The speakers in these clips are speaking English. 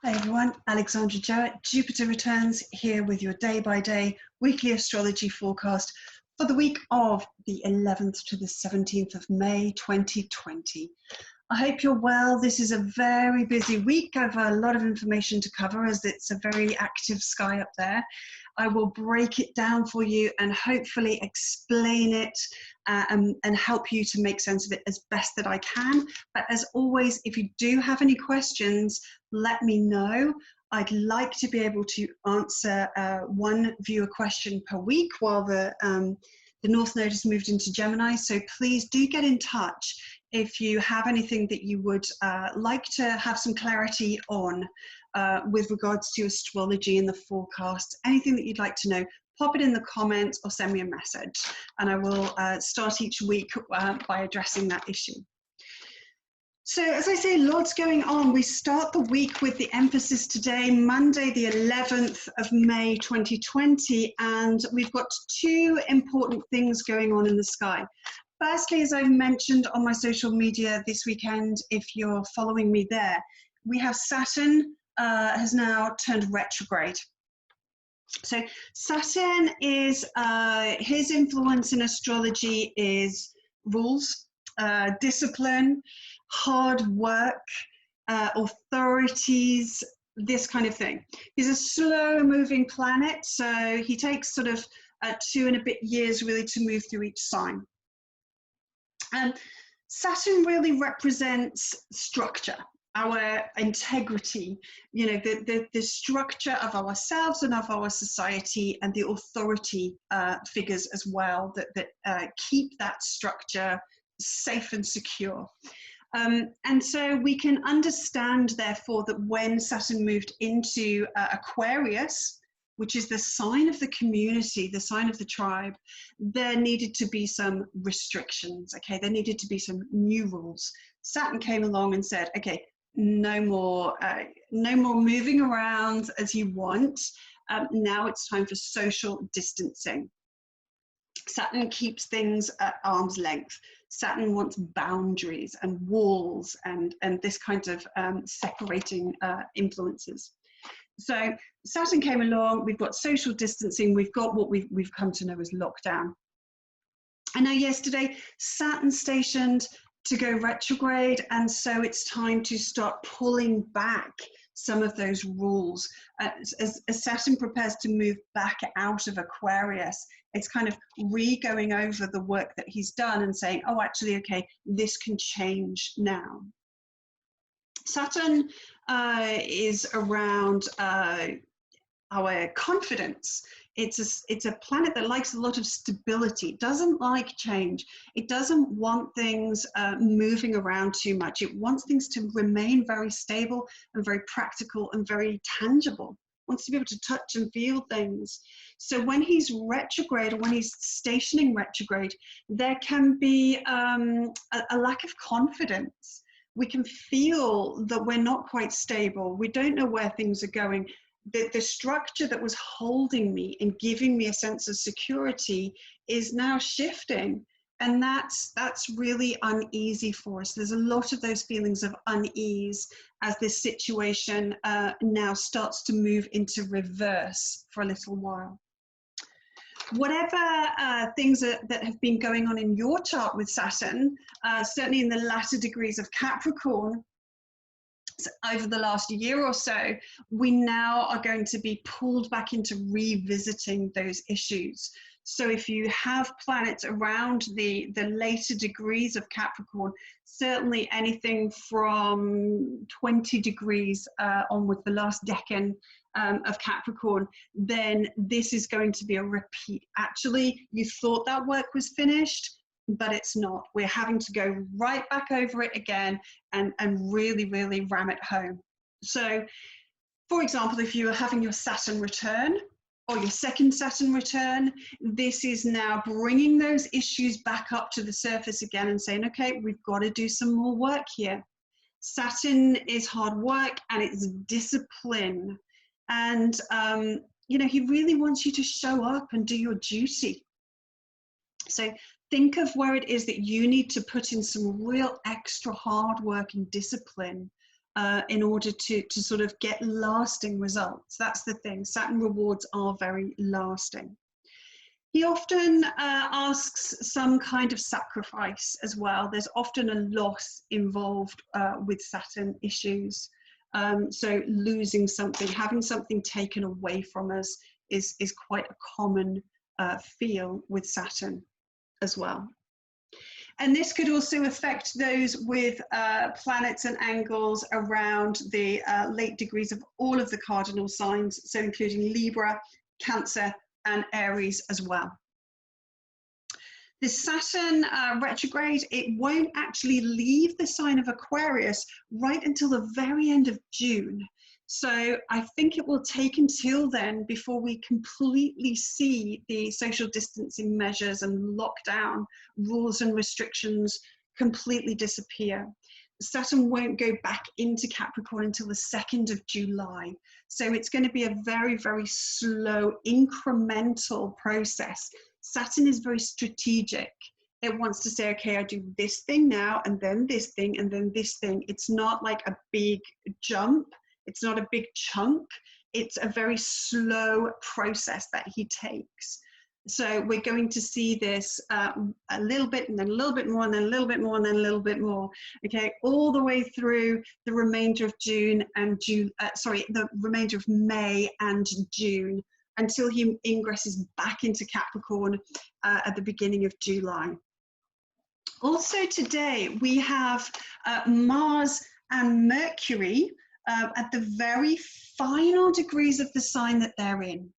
Hi everyone, Alexandra Jarrett, Jupiter Returns here with your day-by-day weekly astrology forecast for the week of the 11th to the 17th of May 2020. I hope you're well. This is a very busy week. I have a lot of information to cover as it's a very active sky up there. I will break it down for you and hopefully explain it and help you to make sense of it as best that I can. But as always, if you do have any questions, let me know. I'd like to be able to answer one viewer question per week while the North Node has moved into Gemini. So please do get in touch if you have anything that you would like to have some clarity on with regards to astrology and the forecast, anything that you'd like to know, pop it in the comments or send me a message. And I will start each week by addressing that issue. So as I say, lots going on. We start the week with the emphasis today, Monday, the 11th of May, 2020, and we've got two important things going on in the sky. Firstly, as I've mentioned on my social media this weekend, if you're following me there, we have Saturn has now turned retrograde. So Saturn is, his influence in astrology is rules, discipline, hard work, authorities, this kind of thing. He's a slow moving planet, so he takes sort of 2 and a bit years really to move through each sign. And Saturn really represents structure, our integrity, you know, the structure of ourselves and of our society, and the authority figures as well that keep that structure safe and secure. And so we can understand, therefore, that when Saturn moved into Aquarius, which is the sign of the community, the sign of the tribe, there needed to be some restrictions, okay? There needed to be some new rules. Saturn came along and said, okay, no more moving around as you want. Now it's time for social distancing. Saturn keeps things at arm's length. Saturn wants boundaries and walls and this kind of separating influences. So Saturn came along, we've got social distancing, we've got what we've come to know as lockdown. And now yesterday, Saturn stationed to go retrograde, and so it's time to start pulling back some of those rules. As Saturn prepares to move back out of Aquarius, it's kind of re-going over the work that he's done and saying, oh, actually, okay, this can change now. Saturn is around our confidence. It's a planet that likes a lot of stability. It doesn't like change. It doesn't want things moving around too much. It wants things to remain very stable and very practical and very tangible. It wants to be able to touch and feel things. So when he's retrograde, or when he's stationing retrograde, there can be a lack of confidence. We can feel that we're not quite stable. We don't know where things are going. The structure that was holding me and giving me a sense of security is now shifting. And that's really uneasy for us. There's a lot of those feelings of unease as this situation now starts to move into reverse for a little while. Whatever things that have been going on in your chart with Saturn, certainly in the latter degrees of Capricorn, so over the last year or so, we now are going to be pulled back into revisiting those issues. So if you have planets around the later degrees of Capricorn, certainly anything from 20 degrees on with the last decan of Capricorn, then this is going to be a repeat. Actually, you thought that work was finished, but it's not. We're having to go right back over it again and really, really ram it home. So, for example, if you are having your Saturn return or your second Saturn return, this is now bringing those issues back up to the surface again and saying, okay, we've got to do some more work here. Saturn is hard work and it's discipline. And, you know, he really wants you to show up and do your duty. So think of where it is that you need to put in some real extra hard work and discipline in order to sort of get lasting results. That's the thing. Saturn rewards are very lasting. He often asks some kind of sacrifice as well. There's often a loss involved with Saturn issues. So losing something, having something taken away from us is quite a common feel with Saturn as well. And this could also affect those with planets and angles around the late degrees of all of the cardinal signs, so including Libra, Cancer, and Aries as well. The Saturn retrograde, it won't actually leave the sign of Aquarius right until the very end of June. So I think it will take until then before we completely see the social distancing measures and lockdown rules and restrictions completely disappear. Saturn won't go back into Capricorn until the 2nd of July. So it's going to be a very, very slow, incremental process. Saturn is very strategic. It wants to say, okay, I do this thing now, and then this thing, and then this thing. It's not like a big jump. It's not a big chunk. It's a very slow process that he takes. So we're going to see this a little bit, and then a little bit more, and then a little bit more, and then a little bit more. Okay, all the way through the remainder of the remainder of May and June, until he ingresses back into Capricorn at the beginning of July. Also today we have Mars and Mercury at the very final degrees of the sign that they're in.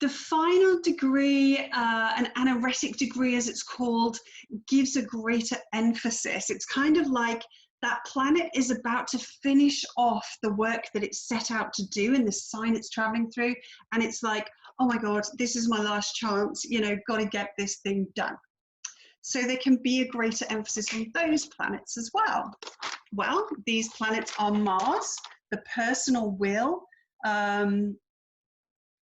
The final degree, an anaretic degree as it's called, gives a greater emphasis. It's kind of like that planet is about to finish off the work that it's set out to do in the sign it's traveling through. And it's like, oh my God, this is my last chance, you know, got to get this thing done. So there can be a greater emphasis on those planets as well. Well, these planets are Mars, the personal will,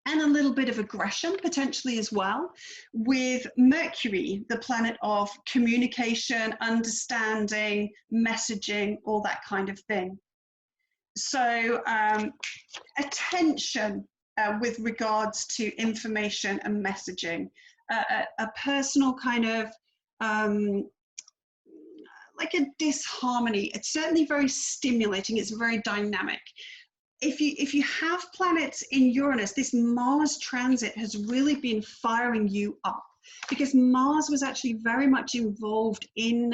and a little bit of aggression potentially as well, with Mercury, the planet of communication, understanding, messaging, all that kind of thing. So attention with regards to information and messaging, a personal kind of like a disharmony. It's certainly very stimulating, it's very dynamic. If you have planets in Uranus, this Mars transit has really been firing you up, because Mars was actually very much involved in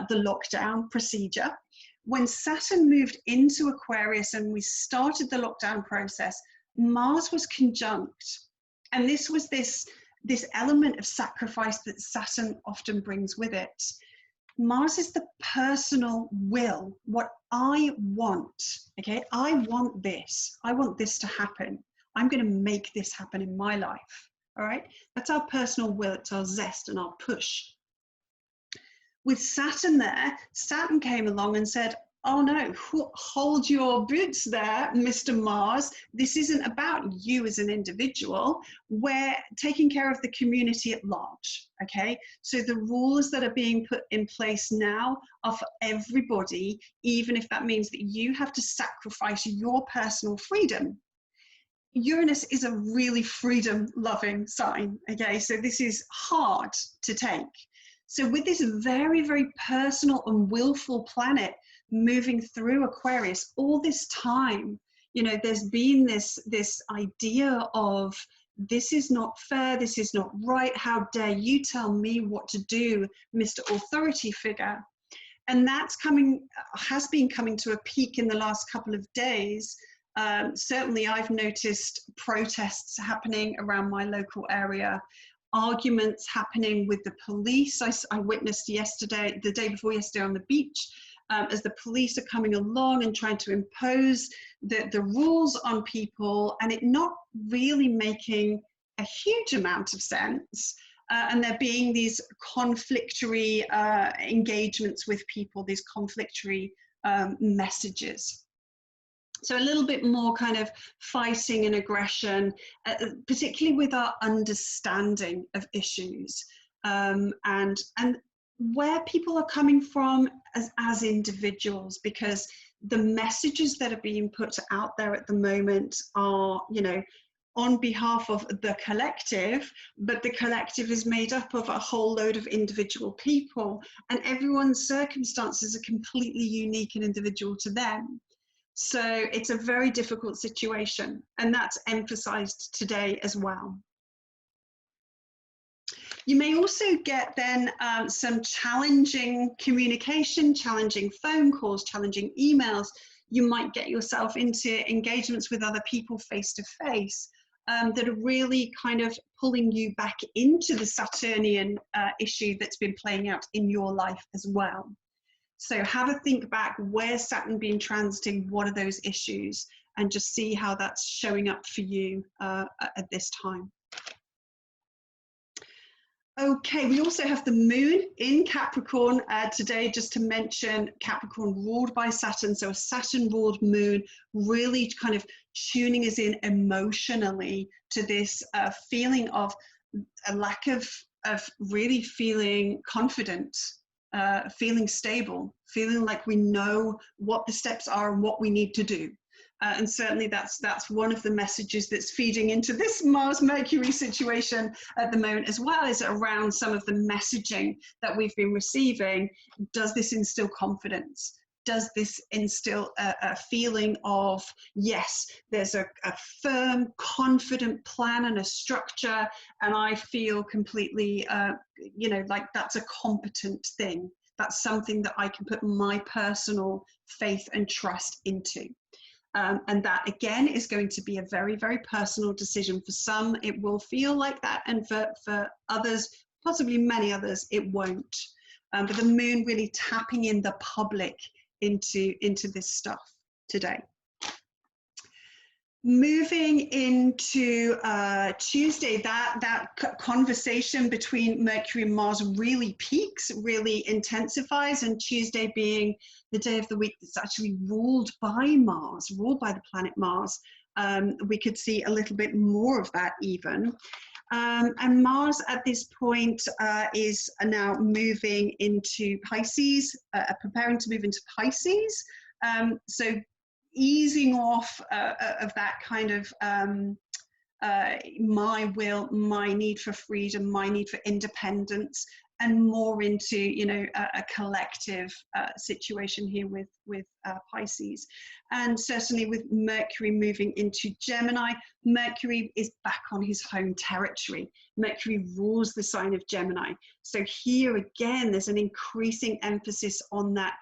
the lockdown procedure. When Saturn moved into Aquarius and we started the lockdown process, Mars was conjunct. And this was this element of sacrifice that Saturn often brings with it. Mars is the personal will, what I want, okay? I want this to happen. I'm going to make this happen in my life, all right? That's our personal will, it's our zest and our push. With Saturn there, Saturn came along and said, oh no, hold your boots there, Mr. Mars. This isn't about you as an individual. We're taking care of the community at large, okay? So the rules that are being put in place now are for everybody, even if that means that you have to sacrifice your personal freedom. Uranus is a really freedom-loving sign, okay? So this is hard to take. So with this very, very personal and willful planet moving through Aquarius all this time, you know, there's been this idea of this is not fair, this is not right, how dare you tell me what to do, Mr. Authority figure. And that's has been coming to a peak in the last couple of days. Certainly I've noticed protests happening around my local area, arguments happening with the police. I witnessed yesterday, the day before yesterday on the beach, as the police are coming along and trying to impose the rules on people, and it not really making a huge amount of sense. And there being these conflictory engagements with people, these conflictory messages. So a little bit more kind of fighting and aggression, particularly with our understanding of issues, and where people are coming from as individuals, because the messages that are being put out there at the moment are, you know, on behalf of the collective, but the collective is made up of a whole load of individual people, and everyone's circumstances are completely unique and individual to them. So it's a very difficult situation, and that's emphasized today as well. You may also get then some challenging communication, challenging phone calls, challenging emails. You might get yourself into engagements with other people face to face that are really kind of pulling you back into the Saturnian issue that's been playing out in your life as well. So have a think back, where's Saturn been transiting, what are those issues, and just see how that's showing up for you at this time. Okay, we also have the moon in Capricorn today, just to mention Capricorn ruled by Saturn, so a Saturn ruled moon, really kind of tuning us in emotionally to this feeling of a lack of really feeling confident, feeling stable, feeling like we know what the steps are and what we need to do. And certainly that's one of the messages that's feeding into this Mars-Mercury situation at the moment, as well as around some of the messaging that we've been receiving. Does this instill confidence? Does this instill a feeling of, yes, there's a firm, confident plan and a structure, and I feel completely, you know, like that's a competent thing. That's something that I can put my personal faith and trust into. And that, again, is going to be a very, very personal decision. For some, it will feel like that. And for others, possibly many others, it won't. But the moon really tapping in the public into this stuff today. Moving into Tuesday, that conversation between Mercury and Mars really peaks, really intensifies, and Tuesday being the day of the week that's actually ruled by Mars, ruled by the planet Mars, we could see a little bit more of that even. And Mars at this point is now moving into Pisces, preparing to move into Pisces. So easing off of that kind of my will, my need for freedom, my need for independence, and more into, you know, a collective situation here with Pisces. And certainly with Mercury moving into Gemini, Mercury is back on his home territory. Mercury rules the sign of Gemini. So here again, there's an increasing emphasis on that,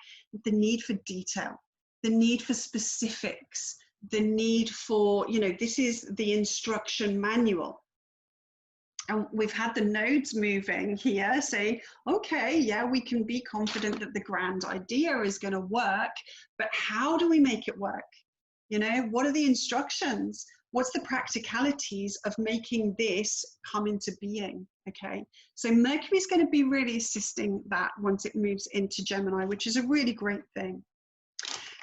the need for detail, the need for specifics, the need for, you know, this is the instruction manual. And we've had the nodes moving here saying, okay, yeah, we can be confident that the grand idea is going to work, but how do we make it work? You know, what are the instructions? What's the practicalities of making this come into being? Okay, so Mercury is going to be really assisting that once it moves into Gemini, which is a really great thing.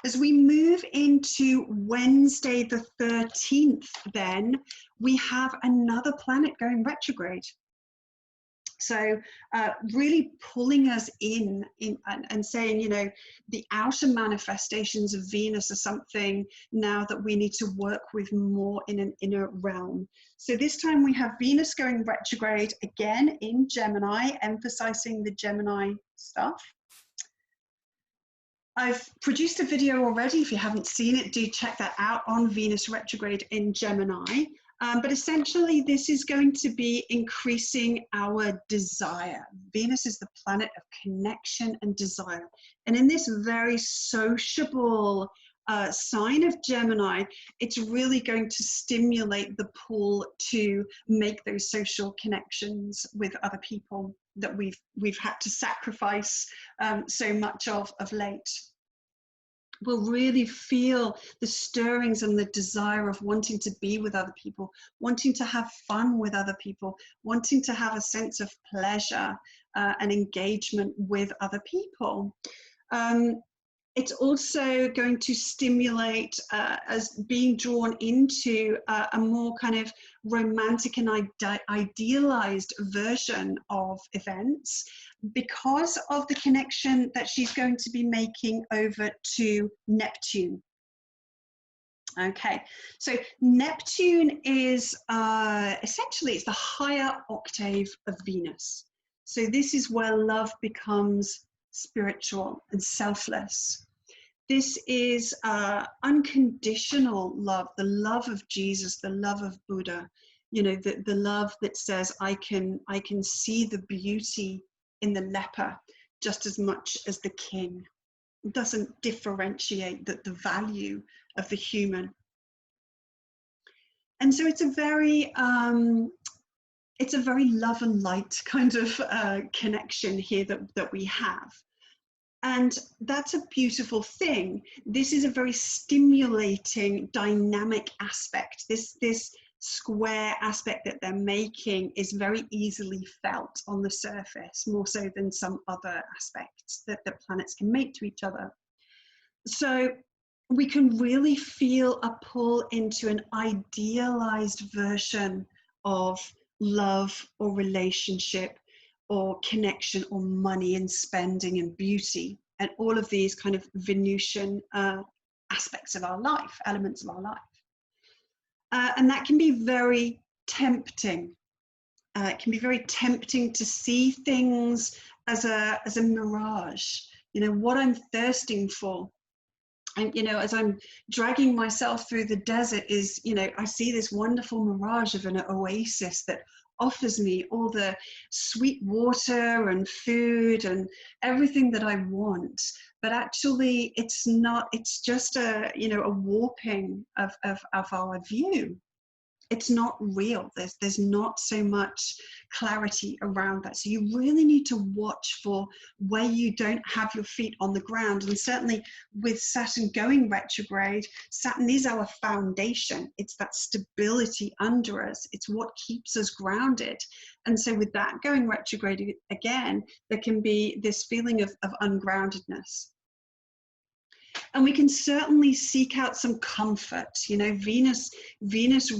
As we move into Wednesday the 13th, then we have another planet going retrograde. So really pulling us in and saying, you know, the outer manifestations of Venus are something now that we need to work with more in an inner realm. So this time we have Venus going retrograde again in Gemini, emphasizing the Gemini stuff. I've produced a video already. If you haven't seen it, do check that out on Venus retrograde in Gemini. But essentially, this is going to be increasing our desire. Venus is the planet of connection and desire. And in this very sociable sign of Gemini, it's really going to stimulate the pull to make those social connections with other people that we've had to sacrifice so much of late. We'll really feel the stirrings and the desire of wanting to be with other people, wanting to have fun with other people, wanting to have a sense of pleasure and engagement with other people. It's also going to stimulate as being drawn into a more kind of romantic and idealized version of events because of the connection that she's going to be making over to Neptune. Okay, so Neptune is essentially it's the higher octave of Venus. So this is where love becomes spiritual and selfless. This is unconditional love, the love of Jesus, the love of Buddha, you know, the love that says I can see the beauty in the leper just as much as the king. It doesn't differentiate the value of the human. And so it's a very love and light kind of connection here that we have. And that's a beautiful thing. This is a very stimulating, dynamic aspect. This square aspect that they're making is very easily felt on the surface, more so than some other aspects that the planets can make to each other. So we can really feel a pull into an idealized version of love or relationship or connection or money and spending and beauty and all of these kind of Venusian aspects of our life, elements of our life. And that can be very tempting. It can be very tempting to see things as a mirage. You know, what I'm thirsting for. And, you know, as I'm dragging myself through the desert is, you know, I see this wonderful mirage of an oasis that offers me all the sweet water and food and everything that I want. But actually it's not, it's just a, you know, a warping of our view. It's not real. There's not so much clarity around that. So you really need to watch for where you don't have your feet on the ground. And certainly with Saturn going retrograde, Saturn is our foundation. It's that stability under us. It's what keeps us grounded. And so with that going retrograde again, there can be this feeling of ungroundedness. And we can certainly seek out some comfort. You know, Venus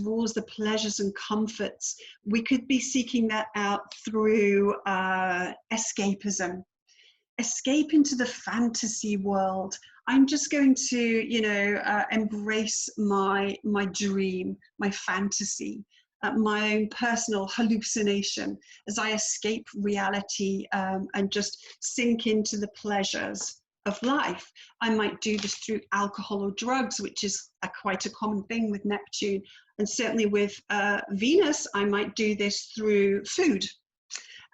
rules the pleasures and comforts. We could be seeking that out through escapism. Escape into the fantasy world. I'm just going to, you know, embrace my dream, my fantasy, my own personal hallucination as I escape reality and just sink into the pleasures of life. I might do this through alcohol or drugs, which is quite a common thing with Neptune. And certainly with Venus, I might do this through food.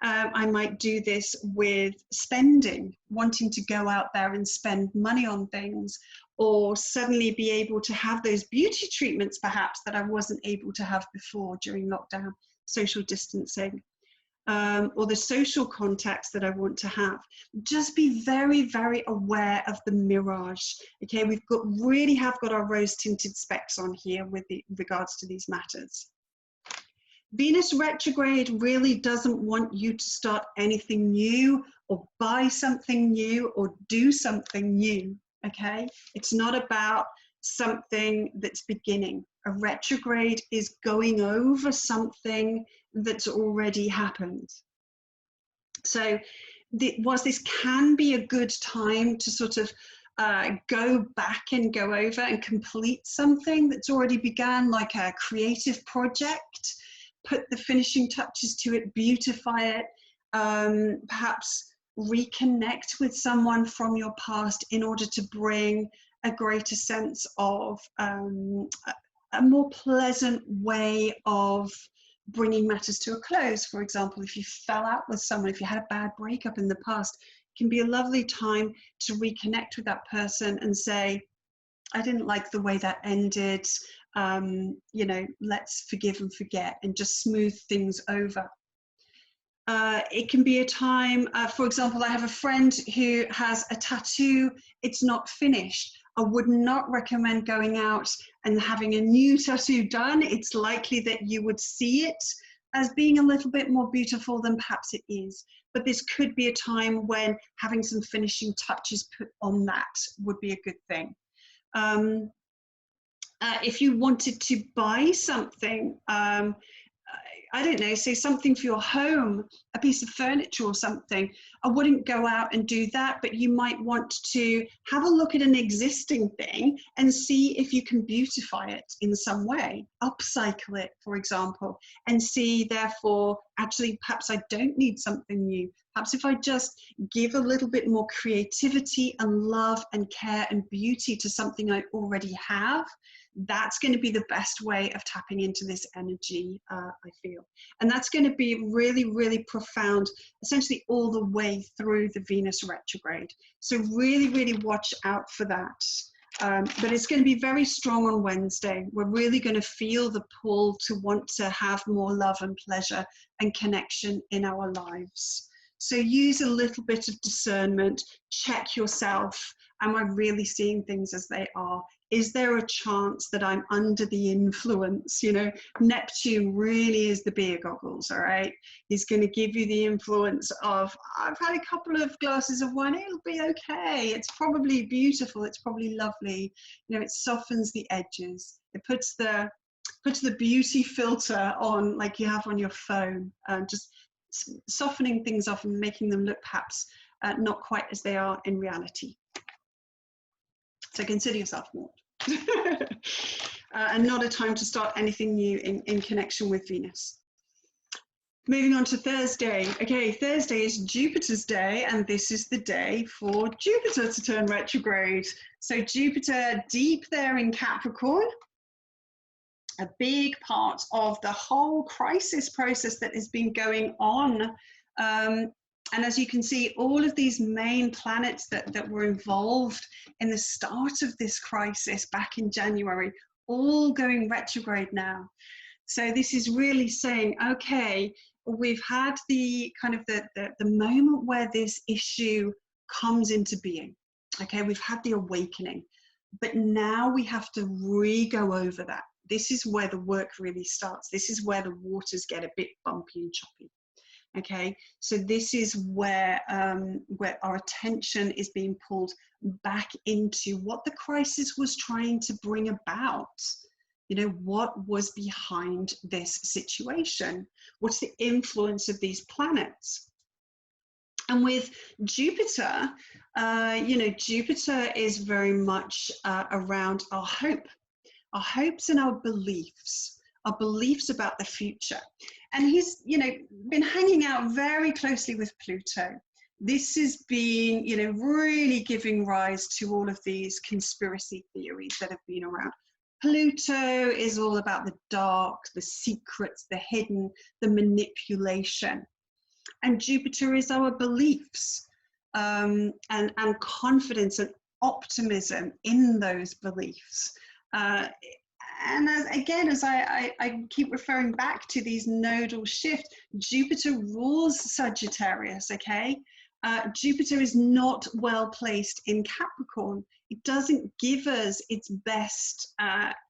I might do this with spending, wanting to go out there and spend money on things, or suddenly be able to have those beauty treatments perhaps that I wasn't able to have before during lockdown, social distancing. Or the social contacts that I want to have. Just be very, very aware of the mirage. Okay, we've really have got our rose-tinted specs on here with regards to these matters. Venus retrograde really doesn't want you to start anything new or buy something new or do something new. Okay, it's not about something that's beginning. A retrograde is going over something that's already happened. So whilst this can be a good time to sort of go back and go over and complete something that's already begun, like a creative project, put the finishing touches to it, beautify it, perhaps reconnect with someone from your past in order to bring a greater sense of a more pleasant way of bringing matters to a close. For example, if you fell out with someone, if you had a bad breakup in the past, it can be a lovely time to reconnect with that person and say, I didn't like the way that ended, you know, let's forgive and forget and just smooth things over. It can be a time, for example, I have a friend who has a tattoo, it's not finished. I would not recommend going out and having a new tattoo done. It's likely that you would see it as being a little bit more beautiful than perhaps it is. But this could be a time when having some finishing touches put on that would be a good thing. If you wanted to buy something, I don't know, say something for your home, a piece of furniture or something, I wouldn't go out and do that, but you might want to have a look at an existing thing and see if you can beautify it in some way, upcycle it, for example, and see, therefore, actually, perhaps I don't need something new. Perhaps if I just give a little bit more creativity and love and care and beauty to something I already have, that's going to be the best way of tapping into this energy, I feel. And that's going to be really, really profound, essentially all the way through the Venus retrograde. So really, really watch out for that. But it's going to be very strong on Wednesday. We're really going to feel the pull to want to have more love and pleasure and connection in our lives. So use a little bit of discernment, check yourself. Am I really seeing things as they are? Is there a chance that I'm under the influence? You know, Neptune really is the beer goggles, all right? He's going to give you the influence of, I've had a couple of glasses of wine, it'll be okay. It's probably beautiful, it's probably lovely. You know, it softens the edges. It puts the beauty filter on, like you have on your phone, just softening things off and making them look perhaps not quite as they are in reality. So consider yourself warned. And not a time to start anything new in connection with Venus. Moving on to Thursday. Okay, Thursday is Jupiter's day, and this is the day for Jupiter to turn retrograde. So Jupiter deep there in Capricorn, a big part of the whole crisis process that has been going on. And as you can see, all of these main planets that were involved in the start of this crisis back in January, all going retrograde now. So this is really saying, okay, we've had the kind of the moment where this issue comes into being. Okay, we've had the awakening, but now we have to re-go over that. This is where the work really starts. This is where the waters get a bit bumpy and choppy. Okay, so this is where our attention is being pulled back into what the crisis was trying to bring about. You know, what was behind this situation? What's the influence of these planets? And with Jupiter, you know, Jupiter is very much around our hope, our hopes and our beliefs about the future. And he's, you know, been hanging out very closely with Pluto. This has been, you know, really giving rise to all of these conspiracy theories that have been around. Pluto is all about the dark, the secrets, the hidden, the manipulation. And Jupiter is our beliefs, and confidence and optimism in those beliefs. And as I keep referring back to these nodal shifts, Jupiter rules Sagittarius, okay? Jupiter is not well placed in Capricorn. It doesn't give us its best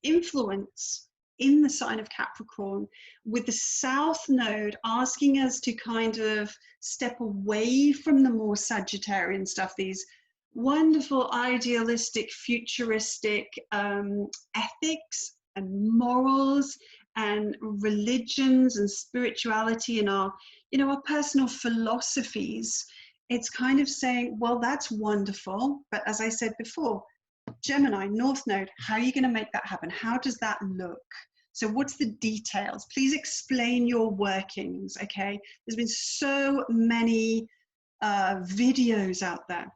influence in the sign of Capricorn, with the South Node asking us to kind of step away from the more Sagittarian stuff, these wonderful, idealistic, futuristic ethics and morals and religions and spirituality and our, you know, our personal philosophies. It's kind of saying, well, that's wonderful, but as I said before, Gemini, North Node, how are you going to make that happen? How does that look? So what's the details? Please explain your workings, okay? There's been so many videos out there,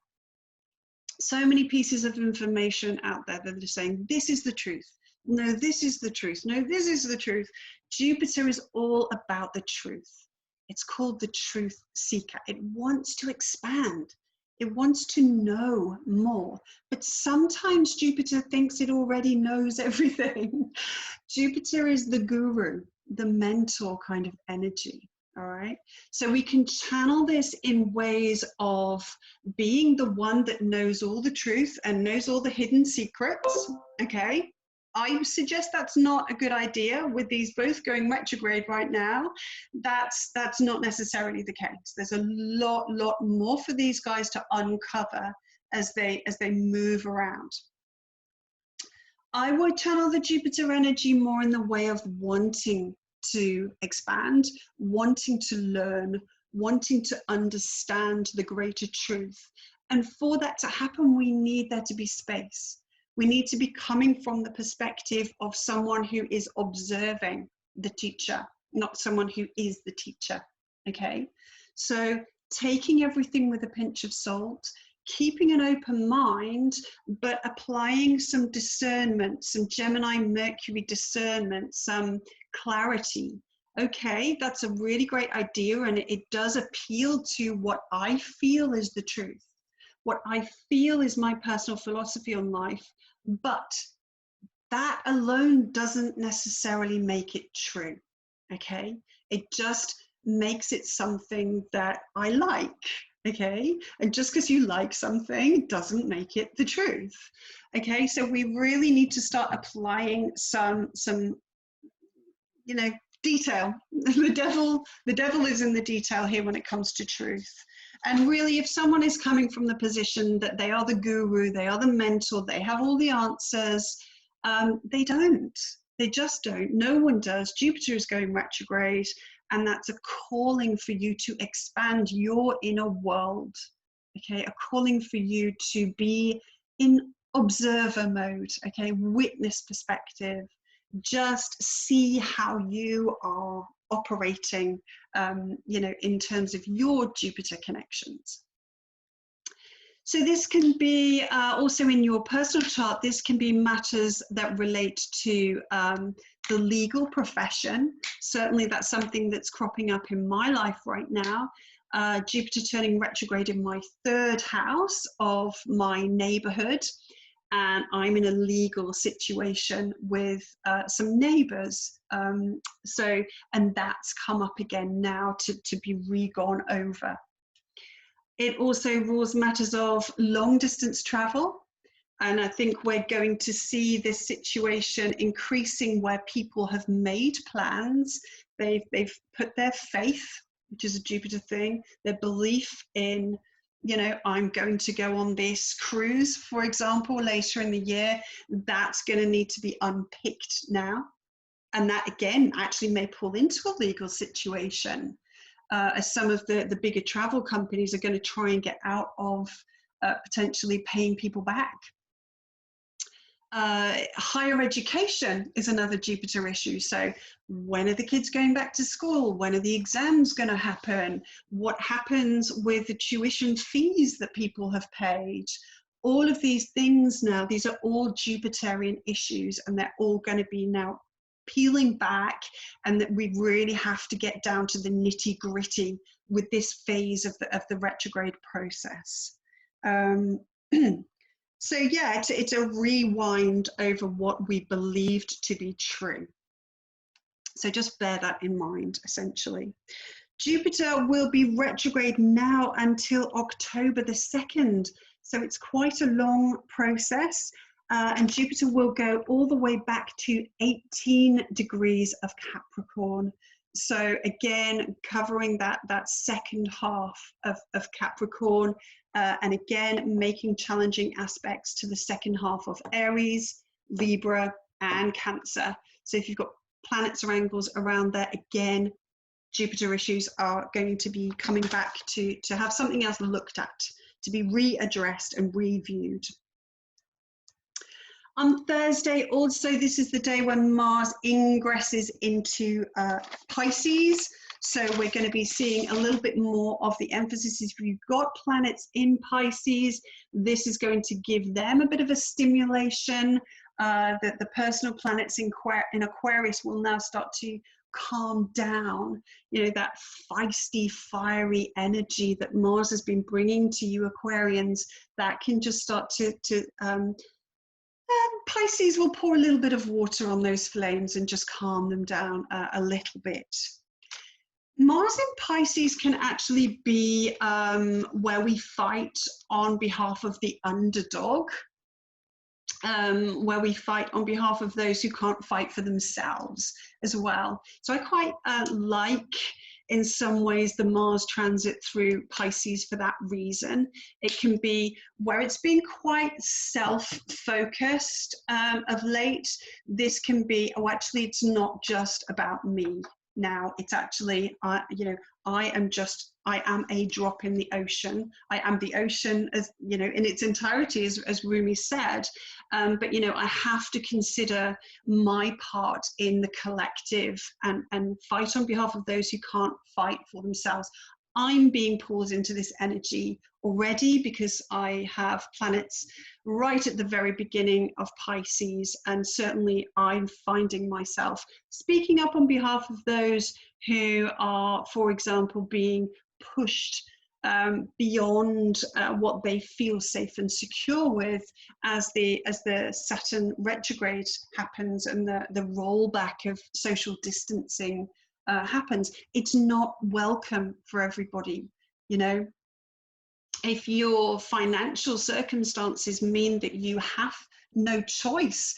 so many pieces of information out there that are saying, this is the truth. No, this is the truth. No, this is the truth. Jupiter is all about the truth. It's called the truth seeker. It wants to expand. It wants to know more. But sometimes Jupiter thinks it already knows everything. Jupiter is the guru, the mentor kind of energy. All right. So we can channel this in ways of being the one that knows all the truth and knows all the hidden secrets. Okay. I suggest that's not a good idea with these both going retrograde right now. That's not necessarily the case. There's a lot more for these guys to uncover as they move around. I would channel the Jupiter energy more in the way of wanting to expand, wanting to learn, wanting to understand the greater truth. And for that to happen, we need there to be space. We need to be coming from the perspective of someone who is observing the teacher, not someone who is the teacher. Okay? So taking everything with a pinch of salt, keeping an open mind, but applying some discernment, some Gemini Mercury discernment, some clarity. Okay, that's a really great idea, and it does appeal to what I feel is the truth, what I feel is my personal philosophy on life, but that alone doesn't necessarily make it true. Okay, it just makes it something that I like. Okay, and just because you like something doesn't make it the truth. Okay, so we really need to start applying some you know, detail. The devil is in the detail here when it comes to truth. And really, if someone is coming from the position that they are the guru, they are the mentor, they have all the answers, they don't. They just don't. No one does. Jupiter is going retrograde, and that's a calling for you to expand your inner world. Okay, a calling for you to be in observer mode. Okay, witness perspective. Just see how you are operating, you know, in terms of your Jupiter connections. So this can be also in your personal chart, this can be matters that relate to the legal profession. Certainly that's something that's cropping up in my life right now. Jupiter turning retrograde in my 3rd house of my neighborhood. And I'm in a legal situation with some neighbors. And that's come up again now to be re-gone over. It also rules matters of long distance travel. And I think we're going to see this situation increasing where people have made plans. They've put their faith, which is a Jupiter thing, their belief in, you know, I'm going to go on this cruise, for example, later in the year. That's going to need to be unpicked now. And that, again, actually may pull into a legal situation, as some of the bigger travel companies are going to try and get out of potentially paying people back. Higher education is another Jupiter issue. So when are the kids going back to school? When are the exams going to happen? What happens with the tuition fees that people have paid? All of these things now, these are all Jupiterian issues, and they're all going to be now peeling back, and that we really have to get down to the nitty gritty with this phase of the retrograde process. So yeah, it's a rewind over what we believed to be true. So just bear that in mind, essentially. Jupiter will be retrograde now until October the 2nd. So it's quite a long process. And Jupiter will go all the way back to 18 degrees of Capricorn. So again, covering that second half of Capricorn, and again, making challenging aspects to the second half of Aries, Libra, and Cancer. So if you've got planets or angles around there, again, Jupiter issues are going to be coming back to have something else looked at, to be readdressed and reviewed. On Thursday, also, this is the day when Mars ingresses into Pisces. So we're going to be seeing a little bit more of the emphasis. If you've got planets in Pisces, this is going to give them a bit of a stimulation. That the personal planets in Aquarius will now start to calm down. You know, that feisty, fiery energy that Mars has been bringing to you Aquarians, that can just start to Pisces will pour a little bit of water on those flames and just calm them down a little bit. Mars in Pisces can actually be where we fight on behalf of the underdog. where we fight on behalf of those who can't fight for themselves as well. So I quite like, in some ways, the Mars transit through Pisces for that reason. It can be where it's been quite self-focused of late. This can be, oh, actually, it's not just about me now. It's actually, you know, I am a drop in the ocean. I am the ocean, as you know, in its entirety, as Rumi said. But you know, I have to consider my part in the collective and fight on behalf of those who can't fight for themselves. I'm being pulled into this energy already because I have planets right at the very beginning of Pisces, and certainly I'm finding myself speaking up on behalf of those who are, for example, being pushed beyond what they feel safe and secure with as the Saturn retrograde happens and the rollback of social distancing happens. It's not welcome for everybody, you know. If your financial circumstances mean that you have no choice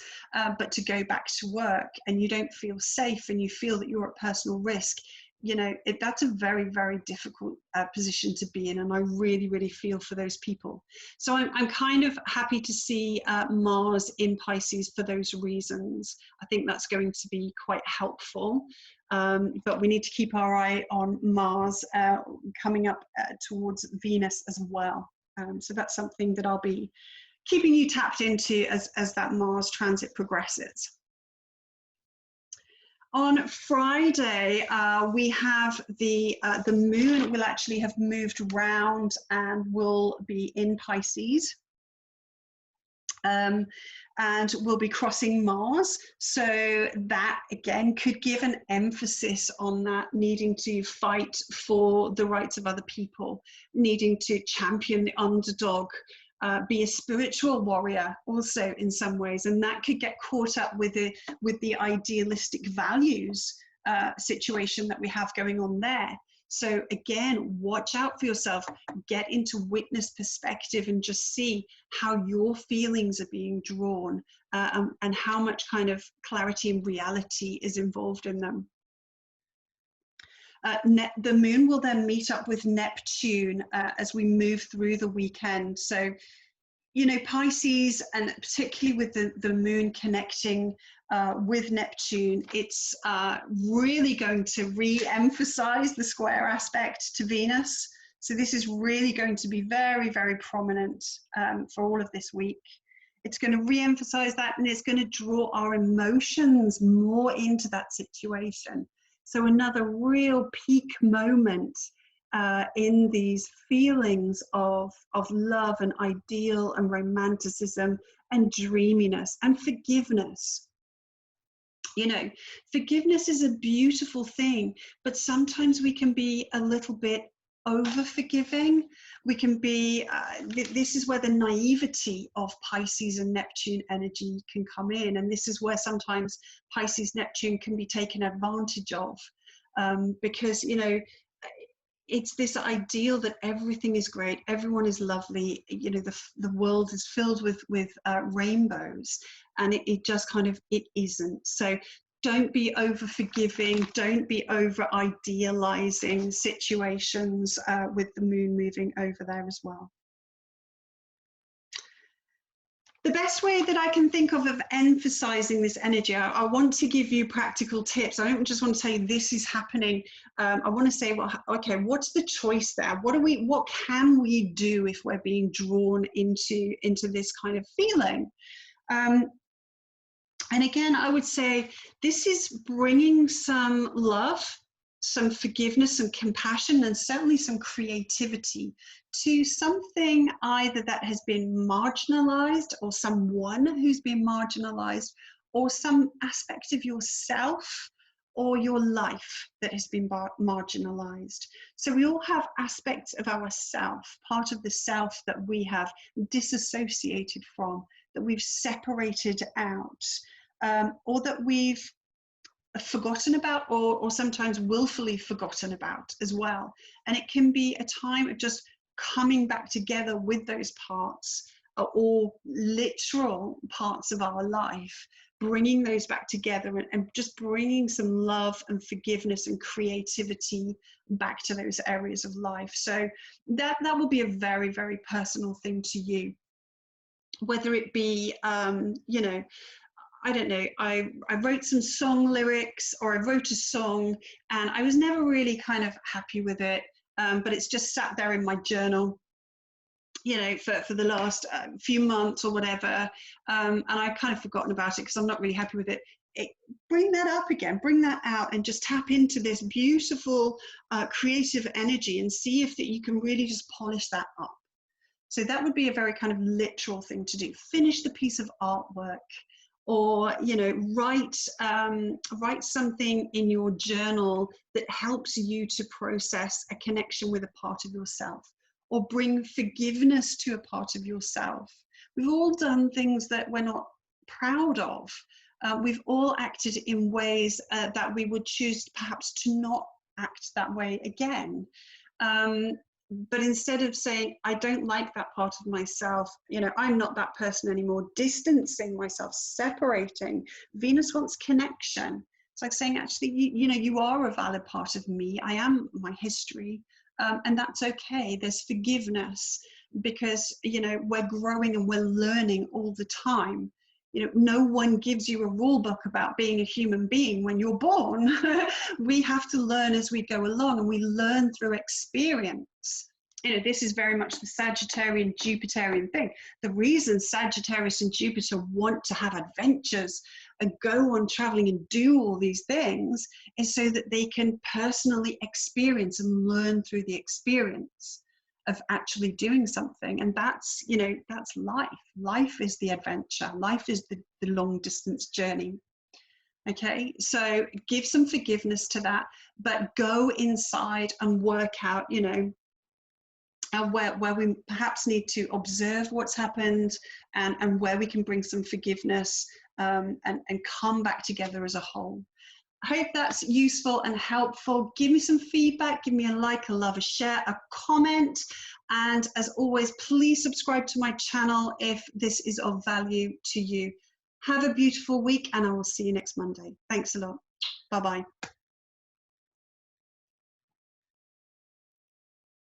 but to go back to work, and you don't feel safe and you feel that you're at personal risk, you know, that's a very, very difficult position to be in. And I really, really feel for those people. So I'm kind of happy to see Mars in Pisces for those reasons. I think that's going to be quite helpful. But we need to keep our eye on Mars coming up towards Venus as well. So that's something that I'll be keeping you tapped into as that Mars transit progresses. On Friday, we have the moon will actually have moved around and will be in Pisces. And we'll be crossing Mars. So that again could give an emphasis on that needing to fight for the rights of other people, needing to champion the underdog, be a spiritual warrior also in some ways. And that could get caught up with the idealistic values situation that we have going on there. So again, watch out for yourself, get into witness perspective and just see how your feelings are being drawn and how much kind of clarity and reality is involved in them. The moon will then meet up with Neptune as we move through the weekend. So, you know, Pisces, and particularly with the moon connecting with Neptune, it's really going to re-emphasize the square aspect to Venus. So this is really going to be very, very prominent for all of this week. It's going to re-emphasize that, and it's going to draw our emotions more into that situation. So another real peak moment in these feelings of love and ideal and romanticism and dreaminess and forgiveness. You know, forgiveness is a beautiful thing, but sometimes we can be a little bit over forgiving. We can be, this is where the naivety of Pisces and Neptune energy can come in. And this is where sometimes Pisces Neptune can be taken advantage of because, you know, it's this ideal that everything is great, everyone is lovely, you know, the world is filled with rainbows, and it just kind of, it isn't. So don't be over forgiving, don't be over idealizing situations with the moon moving over there as well. The best way that I can think of emphasizing this energy, I want to give you practical tips. I don't just want to say this is happening. I want to say, well, okay, what's the choice there? What can we do if we're being drawn into this kind of feeling? And again, I would say this is bringing some love, some forgiveness, some compassion, and certainly some creativity to something either that has been marginalized, or someone who's been marginalized, or some aspect of yourself or your life that has been marginalized. So we all have aspects of ourself, part of the self that we have disassociated from, that we've separated out, or that we've forgotten about, or sometimes willfully forgotten about as well. And it can be a time of just coming back together with those parts or literal parts of our life, bringing those back together and just bringing some love and forgiveness and creativity back to those areas of life. So that will be a very, very personal thing to you, whether it be, you know, I don't know, I wrote some song lyrics, or I wrote a song and I was never really kind of happy with it, but it's just sat there in my journal, you know, for the last few months or whatever, and I've kind of forgotten about it because I'm not really happy with it. Bring that up again, bring that out, and just tap into this beautiful creative energy and see if that you can really just polish that up. So that would be a very kind of literal thing to do. Finish the piece of artwork, or, you know, write something in your journal that helps you to process a connection with a part of yourself, or bring forgiveness to a part of yourself. We've all done things that we're not proud of. We've all acted in ways that we would choose perhaps to not act that way again. But instead of saying, I don't like that part of myself, you know, I'm not that person anymore, distancing myself, separating. Venus wants connection. It's like saying, actually, you know, you are a valid part of me. I am my history. And that's okay. There's forgiveness, because, you know, we're growing and we're learning all the time. You know, no one gives you a rule book about being a human being when you're born. We have to learn as we go along, and we learn through experience. You know, this is very much the Sagittarian Jupiterian thing. The reason Sagittarius and Jupiter want to have adventures and go on traveling and do all these things is so that they can personally experience and learn through the experience of actually doing something. And that's, you know, that's life. Life is the adventure. Life is the long distance journey. Okay, so give some forgiveness to that, but go inside and work out, you know, where we perhaps need to observe what's happened, and where we can bring some forgiveness, and come back together as a whole. I hope that's useful and helpful. Give me some feedback, give me a like, a love, a share, a comment. And as always, please subscribe to my channel if this is of value to you. Have a beautiful week, and I will see you next Monday. Thanks a lot. Bye-bye.